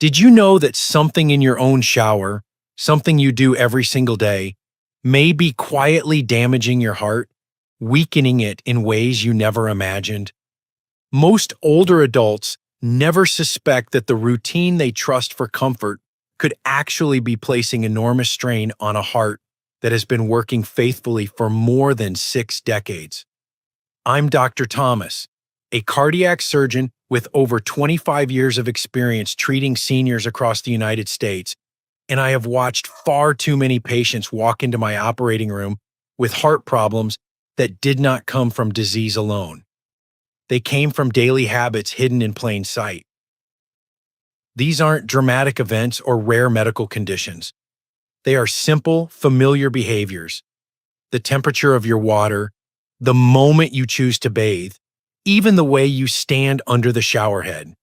Did you know that something in your own shower, something you do every single day, may be quietly damaging your heart, weakening it in ways you never imagined? Most older adults never suspect that the routine they trust for comfort could actually be placing enormous strain on a heart that has been working faithfully for more than 6 decades. I'm Dr. Thomas, a cardiac surgeon with over 25 years of experience treating seniors across the United States, and I have watched far too many patients walk into my operating room with heart problems that did not come from disease alone. They came from daily habits hidden in plain sight. These aren't dramatic events or rare medical conditions. They are simple, familiar behaviors. The temperature of your water, the moment you choose to bathe, even the way you stand under the shower head.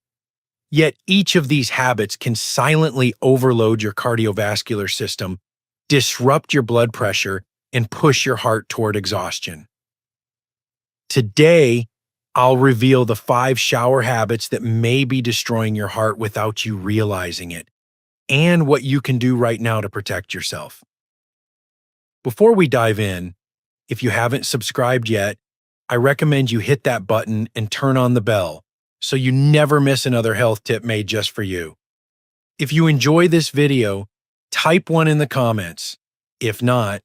Yet each of these habits can silently overload your cardiovascular system, disrupt your blood pressure, and push your heart toward exhaustion. Today, I'll reveal the 5 shower habits that may be destroying your heart without you realizing it, and what you can do right now to protect yourself. Before we dive in, if you haven't subscribed yet, I recommend you hit that button and turn on the bell so you never miss another health tip made just for you. If you enjoy this video, type 1 in the comments. If not,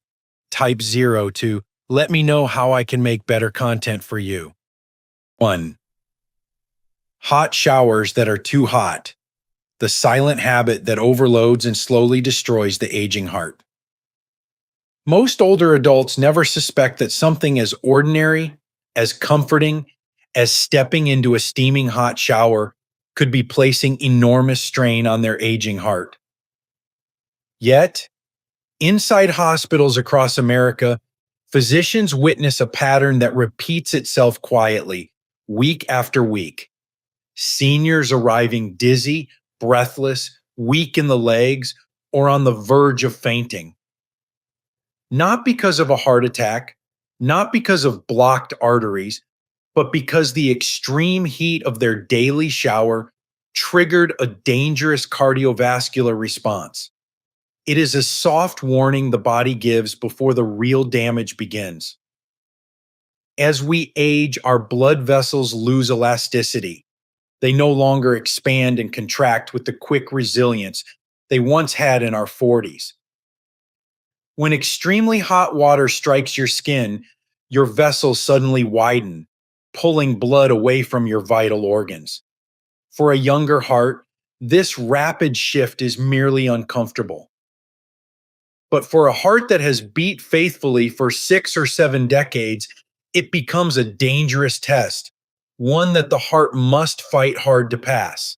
type 0 to let me know how I can make better content for you. 1. Hot showers that are too hot. The silent habit that overloads and slowly destroys the aging heart. Most older adults never suspect that something as ordinary, as comforting, as stepping into a steaming hot shower could be placing enormous strain on their aging heart. Yet, inside hospitals across America, physicians witness a pattern that repeats itself quietly, week after week. Seniors arriving dizzy, breathless, weak in the legs, or on the verge of fainting. Not because of a heart attack, not because of blocked arteries, but because the extreme heat of their daily shower triggered a dangerous cardiovascular response. It is a soft warning the body gives before the real damage begins. As we age, our blood vessels lose elasticity. They no longer expand and contract with the quick resilience they once had in our 40s. When extremely hot water strikes your skin, your vessels suddenly widen, pulling blood away from your vital organs. For a younger heart, this rapid shift is merely uncomfortable. But for a heart that has beat faithfully for 6 or 7 decades, it becomes a dangerous test, one that the heart must fight hard to pass.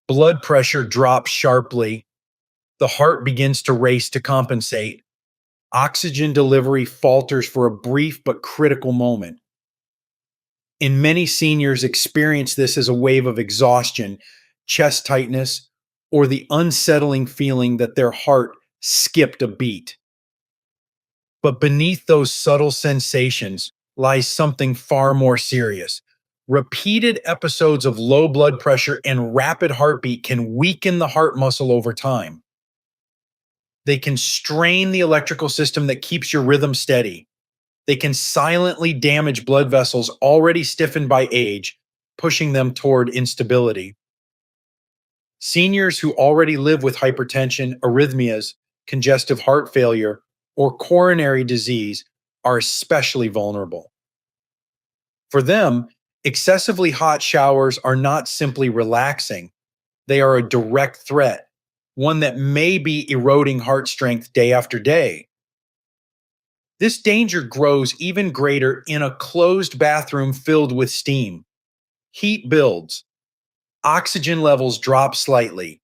Blood pressure drops sharply. The heart begins to race to compensate. Oxygen delivery falters for a brief but critical moment. And many seniors experience this as a wave of exhaustion, chest tightness, or the unsettling feeling that their heart skipped a beat. But beneath those subtle sensations lies something far more serious. Repeated episodes of low blood pressure and rapid heartbeat can weaken the heart muscle over time. They can strain the electrical system that keeps your rhythm steady. They can silently damage blood vessels already stiffened by age, pushing them toward instability. Seniors who already live with hypertension, arrhythmias, congestive heart failure, or coronary disease are especially vulnerable. For them, excessively hot showers are not simply relaxing, they are a direct threat, one that may be eroding heart strength day after day. This danger grows even greater in a closed bathroom filled with steam. Heat builds. Oxygen levels drop slightly.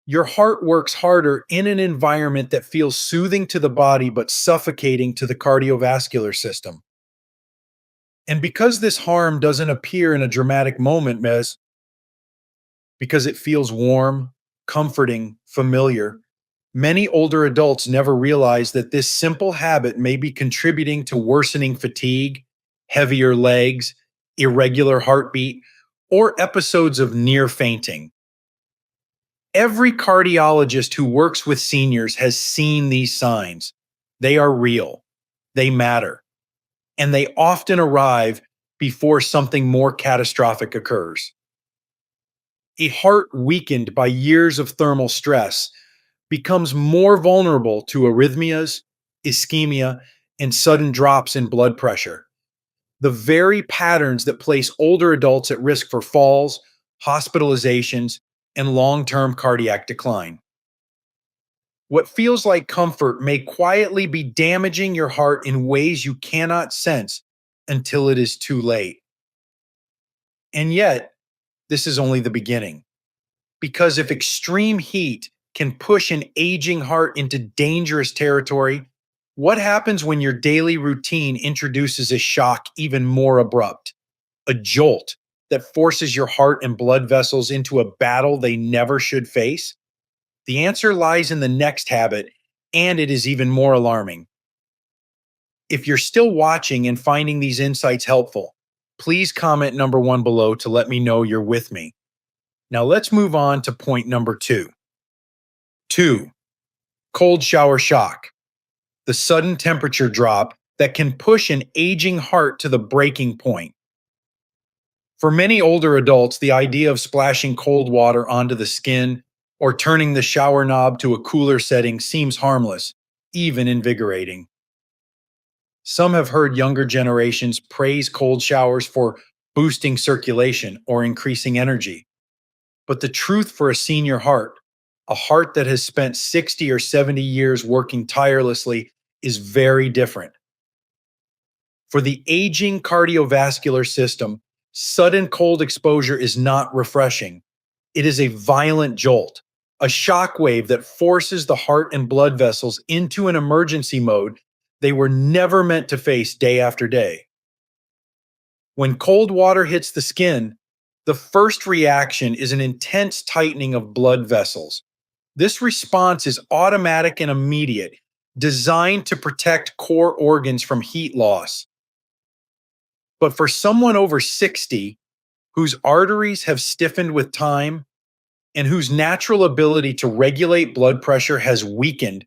Your heart works harder in an environment that feels soothing to the body but suffocating to the cardiovascular system. And because this harm doesn't appear in a dramatic moment, because it feels warm, comforting, familiar, many older adults never realize that this simple habit may be contributing to worsening fatigue, heavier legs, irregular heartbeat, or episodes of near fainting. Every cardiologist who works with seniors has seen these signs. They are real, they matter, and they often arrive before something more catastrophic occurs. A heart weakened by years of thermal stress becomes more vulnerable to arrhythmias, ischemia, and sudden drops in blood pressure. The very patterns that place older adults at risk for falls, hospitalizations, and long term cardiac decline. What feels like comfort may quietly be damaging your heart in ways you cannot sense until it is too late. And yet, this is only the beginning. Because if extreme heat can push an aging heart into dangerous territory, what happens when your daily routine introduces a shock even more abrupt? A jolt that forces your heart and blood vessels into a battle they never should face? The answer lies in the next habit, and it is even more alarming. If you're still watching and finding these insights helpful, please comment number 1 below to let me know you're with me. Now let's move on to point number 2. 2. Cold shower shock. The sudden temperature drop that can push an aging heart to the breaking point. For many older adults, the idea of splashing cold water onto the skin or turning the shower knob to a cooler setting seems harmless, even invigorating. Some have heard younger generations praise cold showers for boosting circulation or increasing energy. But the truth for a senior heart, a heart that has spent 60 or 70 years working tirelessly, is very different. For the aging cardiovascular system, sudden cold exposure is not refreshing. It is a violent jolt, a shock wave that forces the heart and blood vessels into an emergency mode they were never meant to face day after day. When cold water hits the skin, the first reaction is an intense tightening of blood vessels. This response is automatic and immediate, designed to protect core organs from heat loss. But for someone over 60, whose arteries have stiffened with time and whose natural ability to regulate blood pressure has weakened,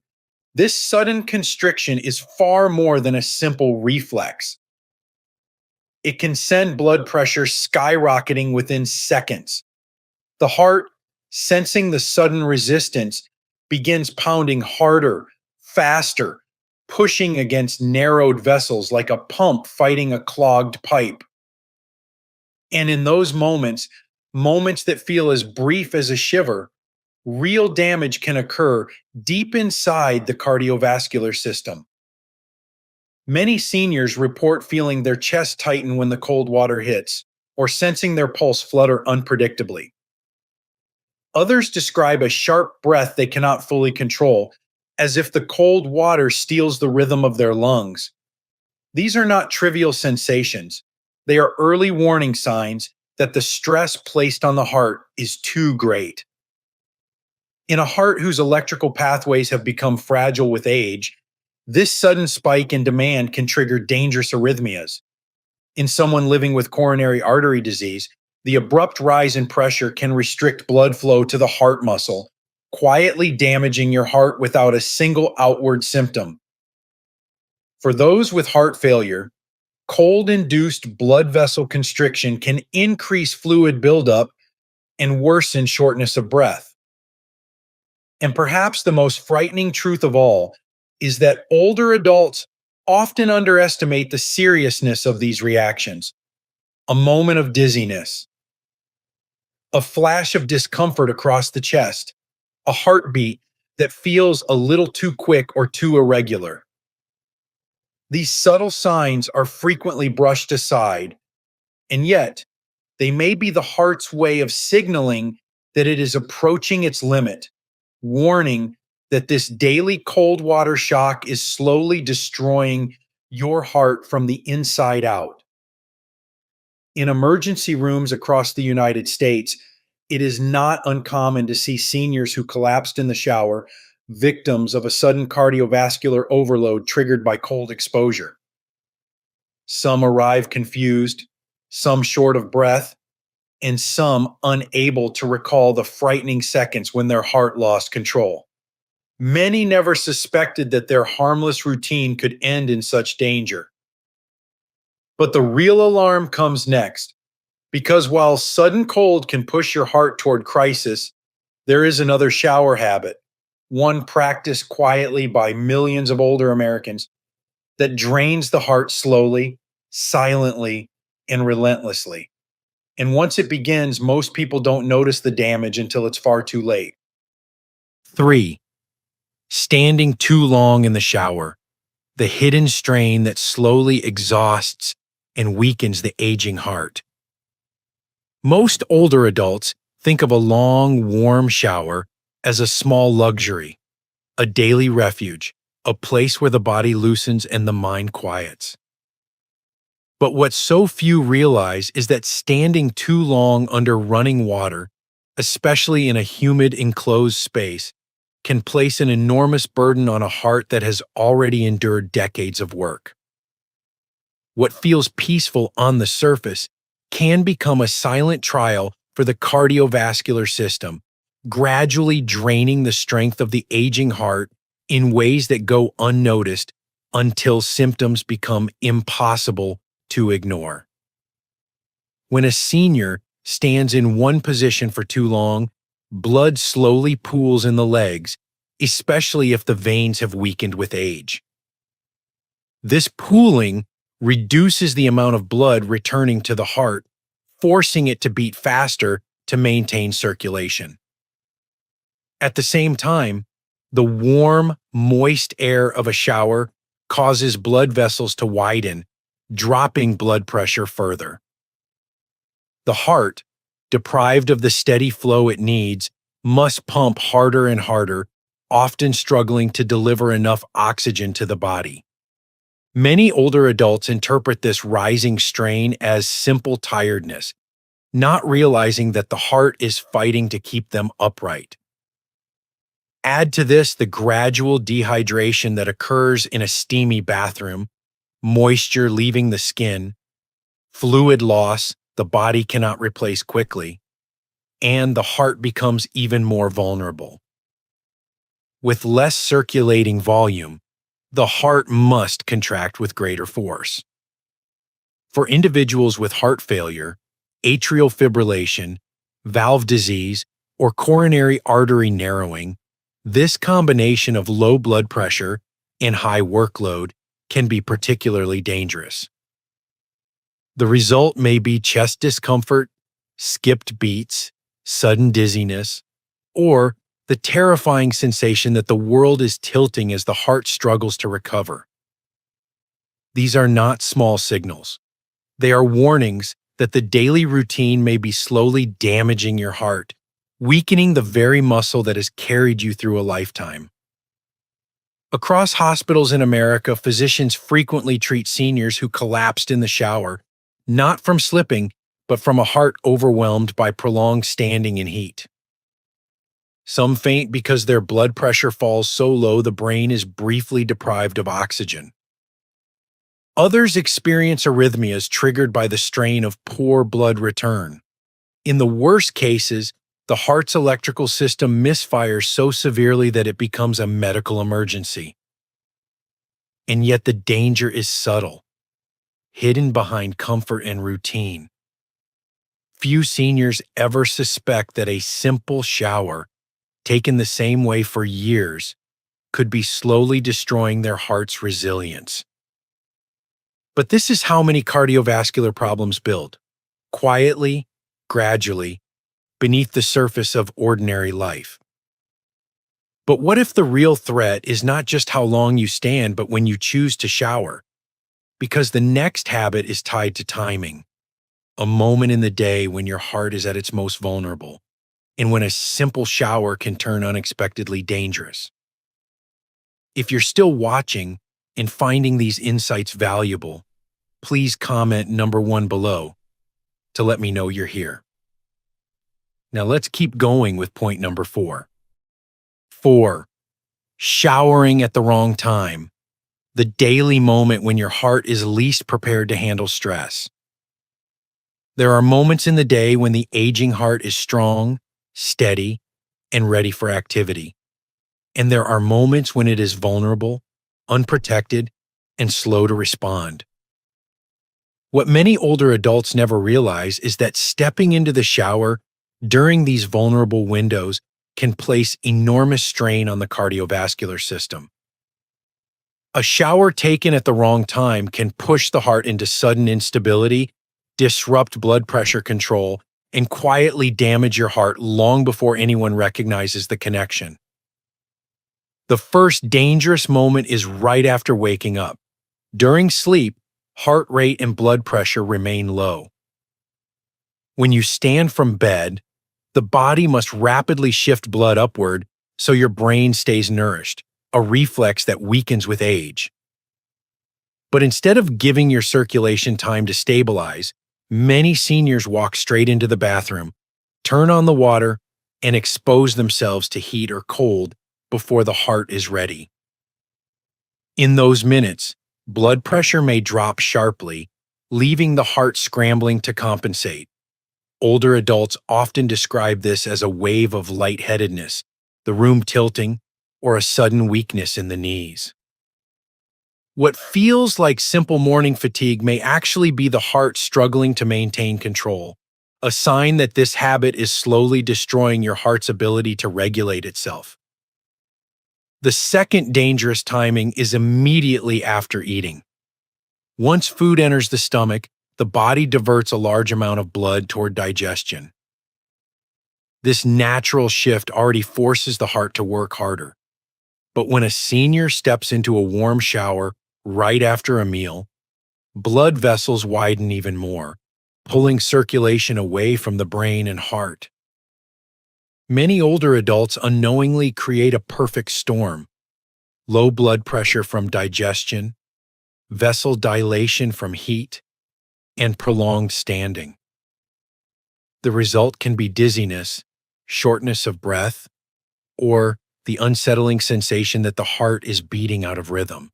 this sudden constriction is far more than a simple reflex. It can send blood pressure skyrocketing within seconds. The heart, sensing the sudden resistance, begins pounding harder, faster, pushing against narrowed vessels like a pump fighting a clogged pipe. And in those moments, moments that feel as brief as a shiver, real damage can occur deep inside the cardiovascular system. Many seniors report feeling their chest tighten when the cold water hits, or sensing their pulse flutter unpredictably. Others describe a sharp breath they cannot fully control, as if the cold water steals the rhythm of their lungs. These are not trivial sensations. They are early warning signs that the stress placed on the heart is too great. In a heart whose electrical pathways have become fragile with age, this sudden spike in demand can trigger dangerous arrhythmias. In someone living with coronary artery disease, the abrupt rise in pressure can restrict blood flow to the heart muscle, quietly damaging your heart without a single outward symptom. For those with heart failure, cold-induced blood vessel constriction can increase fluid buildup and worsen shortness of breath. And perhaps the most frightening truth of all is that older adults often underestimate the seriousness of these reactions. A moment of dizziness, a flash of discomfort across the chest, a heartbeat that feels a little too quick or too irregular. These subtle signs are frequently brushed aside, and yet they may be the heart's way of signaling that it is approaching its limit, warning that this daily cold water shock is slowly destroying your heart from the inside out. In emergency rooms across the United States, it is not uncommon to see seniors who collapsed in the shower, victims of a sudden cardiovascular overload triggered by cold exposure. Some arrive confused, some short of breath, and some unable to recall the frightening seconds when their heart lost control. Many never suspected that their harmless routine could end in such danger. But the real alarm comes next, because while sudden cold can push your heart toward crisis, there is another shower habit, one practiced quietly by millions of older Americans, that drains the heart slowly, silently, and relentlessly. And once it begins, most people don't notice the damage until it's far too late. 3. Standing too long in the shower, the hidden strain that slowly exhausts and weakens the aging heart. Most older adults think of a long, warm shower as a small luxury, a daily refuge, a place where the body loosens and the mind quiets. But what so few realize is that standing too long under running water, especially in a humid, enclosed space, can place an enormous burden on a heart that has already endured decades of work. What feels peaceful on the surface can become a silent trial for the cardiovascular system, gradually draining the strength of the aging heart in ways that go unnoticed until symptoms become impossible to ignore. When a senior stands in one position for too long, blood slowly pools in the legs, especially if the veins have weakened with age. This pooling reduces the amount of blood returning to the heart, forcing it to beat faster to maintain circulation. At the same time, the warm, moist air of a shower causes blood vessels to widen, dropping blood pressure further. The heart, deprived of the steady flow it needs, must pump harder and harder, often struggling to deliver enough oxygen to the body. Many older adults interpret this rising strain as simple tiredness, not realizing that the heart is fighting to keep them upright. Add to this the gradual dehydration that occurs in a steamy bathroom, moisture leaving the skin, fluid loss the body cannot replace quickly, and the heart becomes even more vulnerable. With less circulating volume, the heart must contract with greater force. For individuals with heart failure, atrial fibrillation, valve disease, or coronary artery narrowing, this combination of low blood pressure and high workload can be particularly dangerous. The result may be chest discomfort, skipped beats, sudden dizziness, or the terrifying sensation that the world is tilting as the heart struggles to recover. These are not small signals. They are warnings that the daily routine may be slowly damaging your heart, weakening the very muscle that has carried you through a lifetime. Across hospitals in America, physicians frequently treat seniors who collapsed in the shower, not from slipping, but from a heart overwhelmed by prolonged standing in heat. Some faint because their blood pressure falls so low the brain is briefly deprived of oxygen. Others experience arrhythmias triggered by the strain of poor blood return. In the worst cases, the heart's electrical system misfires so severely that it becomes a medical emergency. And yet the danger is subtle, hidden behind comfort and routine. Few seniors ever suspect that a simple shower, taken the same way for years, could be slowly destroying their heart's resilience. But this is how many cardiovascular problems build, quietly, gradually, beneath the surface of ordinary life. But what if the real threat is not just how long you stand, but when you choose to shower? Because the next habit is tied to timing, a moment in the day when your heart is at its most vulnerable, and when a simple shower can turn unexpectedly dangerous. If you're still watching and finding these insights valuable, please comment number 1 below to let me know you're here. Now let's keep going with point number 4. 4. Showering at the wrong time, the daily moment when your heart is least prepared to handle stress. There are moments in the day when the aging heart is strong, steady, and ready for activity. And there are moments when it is vulnerable, unprotected, and slow to respond. What many older adults never realize is that stepping into the shower during these vulnerable windows can place enormous strain on the cardiovascular system. A shower taken at the wrong time can push the heart into sudden instability, disrupt blood pressure control, and quietly damage your heart long before anyone recognizes the connection. The first dangerous moment is right after waking up. During sleep, heart rate and blood pressure remain low. When you stand from bed, the body must rapidly shift blood upward so your brain stays nourished, a reflex that weakens with age. But instead of giving your circulation time to stabilize, many seniors walk straight into the bathroom, turn on the water, and expose themselves to heat or cold before the heart is ready. In those minutes, blood pressure may drop sharply, leaving the heart scrambling to compensate. Older adults often describe this as a wave of lightheadedness, the room tilting, or a sudden weakness in the knees. What feels like simple morning fatigue may actually be the heart struggling to maintain control, a sign that this habit is slowly destroying your heart's ability to regulate itself. The second dangerous timing is immediately after eating. Once food enters the stomach, the body diverts a large amount of blood toward digestion. This natural shift already forces the heart to work harder. But when a senior steps into a warm shower right after a meal, blood vessels widen even more, pulling circulation away from the brain and heart. Many older adults unknowingly create a perfect storm: low blood pressure from digestion, vessel dilation from heat, and prolonged standing. The result can be dizziness, shortness of breath, or the unsettling sensation that the heart is beating out of rhythm.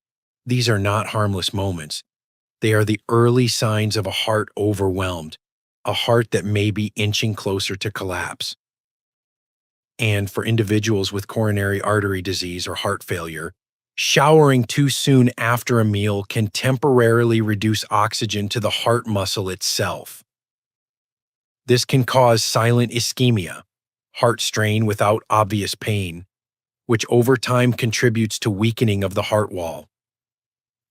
These are not harmless moments. They are the early signs of a heart overwhelmed, a heart that may be inching closer to collapse. And for individuals with coronary artery disease or heart failure, showering too soon after a meal can temporarily reduce oxygen to the heart muscle itself. This can cause silent ischemia, heart strain without obvious pain, which over time contributes to weakening of the heart wall.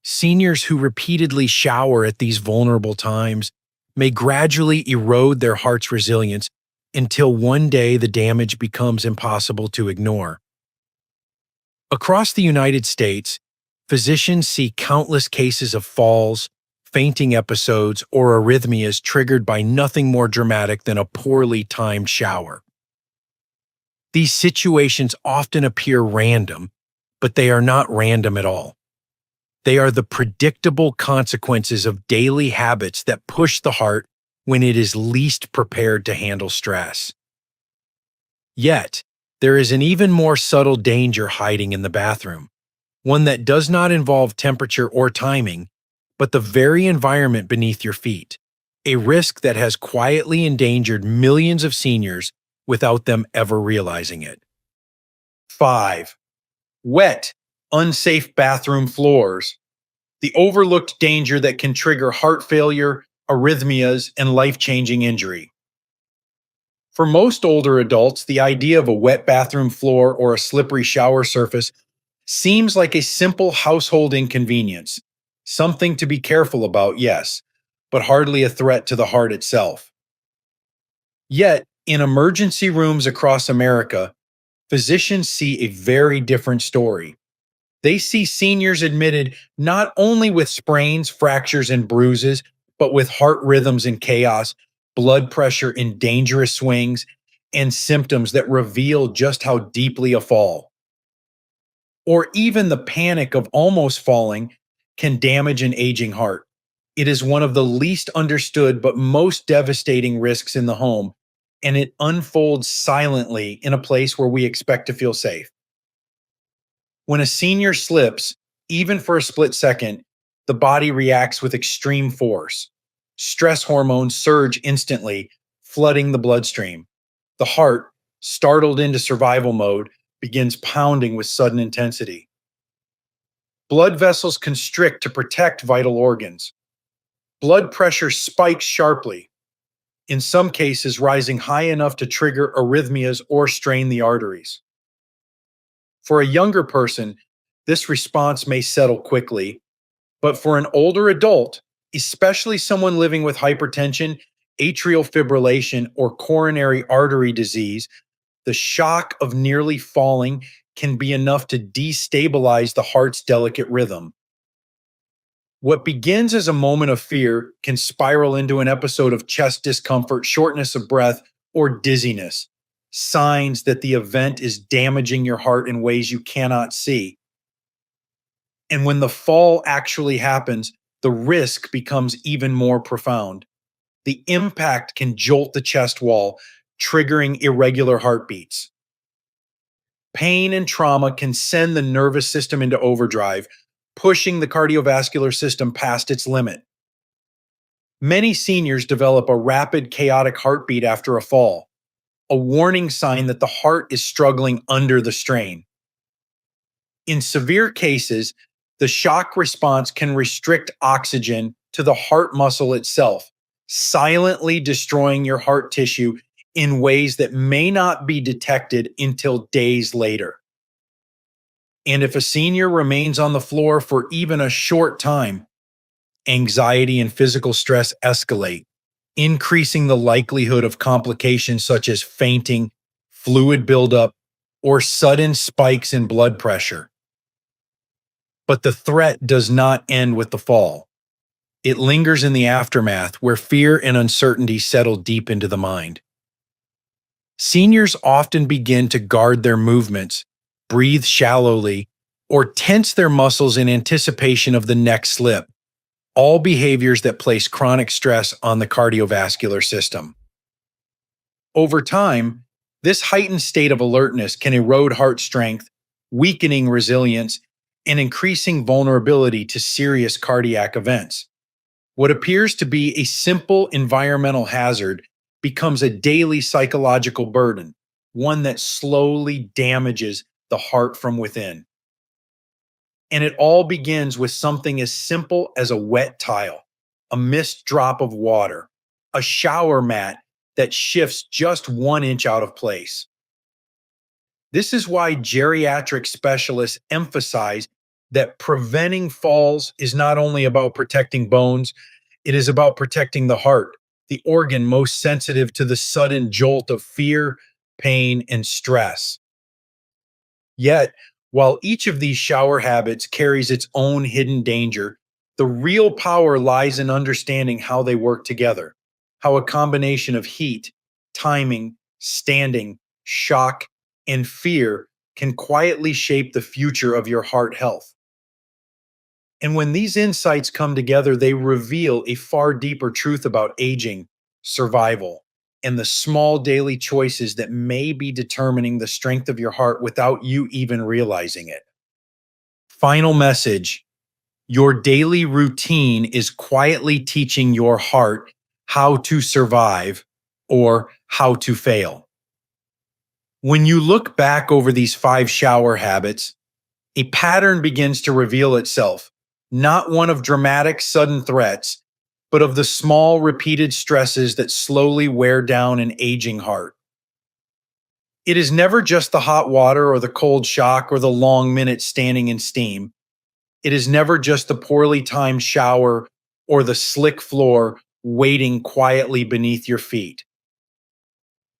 Seniors who repeatedly shower at these vulnerable times may gradually erode their heart's resilience until one day the damage becomes impossible to ignore. Across the United States, physicians see countless cases of falls, fainting episodes, or arrhythmias triggered by nothing more dramatic than a poorly timed shower. These situations often appear random, but they are not random at all. They are the predictable consequences of daily habits that push the heart when it is least prepared to handle stress. Yet, there is an even more subtle danger hiding in the bathroom, one that does not involve temperature or timing, but the very environment beneath your feet, a risk that has quietly endangered millions of seniors without them ever realizing it. 5. Wet, unsafe bathroom floors. The overlooked danger that can trigger heart failure, arrhythmias, and life-changing injury. For most older adults, the idea of a wet bathroom floor or a slippery shower surface seems like a simple household inconvenience, something to be careful about, yes, but hardly a threat to the heart itself. Yet, in emergency rooms across America, physicians see a very different story. They see seniors admitted not only with sprains, fractures, and bruises, but with heart rhythms in chaos, blood pressure in dangerous swings, and symptoms that reveal just how deeply a fall, or even the panic of almost falling, can damage an aging heart. It is one of the least understood but most devastating risks in the home, and it unfolds silently in a place where we expect to feel safe. When a senior slips, even for a split second, the body reacts with extreme force. Stress hormones surge instantly, flooding the bloodstream. The heart, startled into survival mode, begins pounding with sudden intensity. Blood vessels constrict to protect vital organs. Blood pressure spikes sharply, in some cases rising high enough to trigger arrhythmias or strain the arteries. For a younger person, this response may settle quickly, but for an older adult, especially someone living with hypertension, atrial fibrillation, or coronary artery disease, the shock of nearly falling can be enough to destabilize the heart's delicate rhythm. What begins as a moment of fear can spiral into an episode of chest discomfort, shortness of breath, or dizziness, signs that the event is damaging your heart in ways you cannot see. And when the fall actually happens, the risk becomes even more profound. The impact can jolt the chest wall, triggering irregular heartbeats. Pain and trauma can send the nervous system into overdrive, pushing the cardiovascular system past its limit. Many seniors develop a rapid, chaotic heartbeat after a fall, a warning sign that the heart is struggling under the strain. In severe cases, the shock response can restrict oxygen to the heart muscle itself, silently destroying your heart tissue in ways that may not be detected until days later. And if a senior remains on the floor for even a short time, anxiety and physical stress escalate, increasing the likelihood of complications such as fainting, fluid buildup, or sudden spikes in blood pressure. But the threat does not end with the fall. It lingers in the aftermath where fear and uncertainty settle deep into the mind. Seniors often begin to guard their movements, breathe shallowly, or tense their muscles in anticipation of the next slip, all behaviors that place chronic stress on the cardiovascular system. Over time, this heightened state of alertness can erode heart strength, weakening resilience, and increasing vulnerability to serious cardiac events. What appears to be a simple environmental hazard becomes a daily psychological burden, one that slowly damages the heart from within. And it all begins with something as simple as a wet tile, a missed drop of water, a shower mat that shifts just 1 inch out of place. This is why geriatric specialists emphasize that preventing falls is not only about protecting bones, it is about protecting the heart, the organ most sensitive to the sudden jolt of fear, pain, and stress. Yet, while each of these shower habits carries its own hidden danger, the real power lies in understanding how they work together, how a combination of heat, timing, standing, shock, and fear can quietly shape the future of your heart health. And when these insights come together, they reveal a far deeper truth about aging, survival, and the small daily choices that may be determining the strength of your heart without you even realizing it. Final message: your daily routine is quietly teaching your heart how to survive or how to fail. When you look back over these 5 shower habits, a pattern begins to reveal itself, not one of dramatic, sudden threats, but of the small, repeated stresses that slowly wear down an aging heart. It is never just the hot water or the cold shock or the long minutes standing in steam. It is never just the poorly timed shower or the slick floor waiting quietly beneath your feet.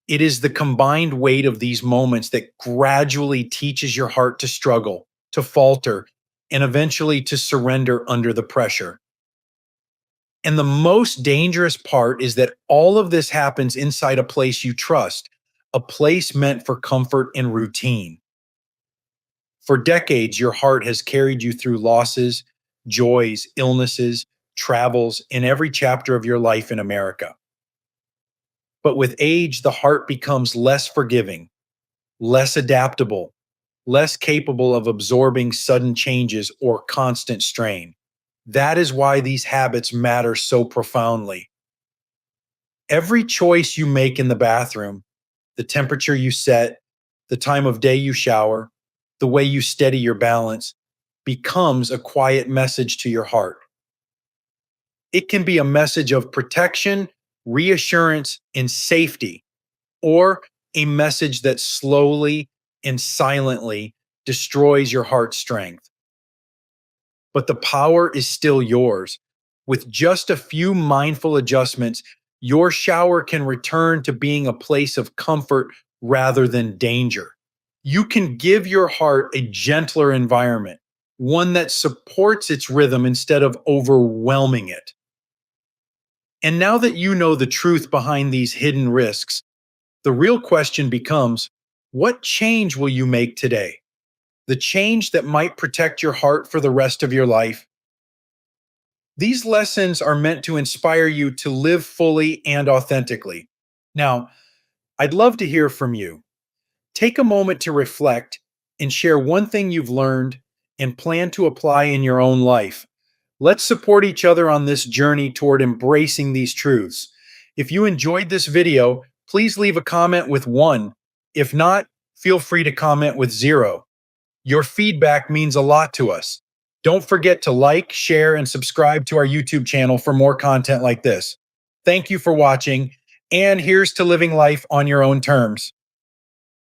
It is the combined weight of these moments that gradually teaches your heart to struggle, to falter, and eventually to surrender under the pressure. And the most dangerous part is that all of this happens inside a place you trust, a place meant for comfort and routine. For decades, your heart has carried you through losses, joys, illnesses, travels, in every chapter of your life in America. But with age, the heart becomes less forgiving, less adaptable, less capable of absorbing sudden changes or constant strain. That is why these habits matter so profoundly. Every choice you make in the bathroom, the temperature you set, the time of day you shower, the way you steady your balance, becomes a quiet message to your heart. It can be a message of protection, reassurance, and safety, or a message that slowly and silently destroys your heart's strength. But the power is still yours. With just a few mindful adjustments, your shower can return to being a place of comfort rather than danger. You can give your heart a gentler environment, one that supports its rhythm instead of overwhelming it. And now that you know the truth behind these hidden risks, the real question becomes, what change will you make today? The change that might protect your heart for the rest of your life. These lessons are meant to inspire you to live fully and authentically. Now, I'd love to hear from you. Take a moment to reflect and share one thing you've learned and plan to apply in your own life. Let's support each other on this journey toward embracing these truths. If you enjoyed this video, please leave a comment with 1. If not, feel free to comment with 0. Your feedback means a lot to us. Don't forget to like, share, and subscribe to our YouTube channel for more content like this. Thank you for watching, and here's to living life on your own terms.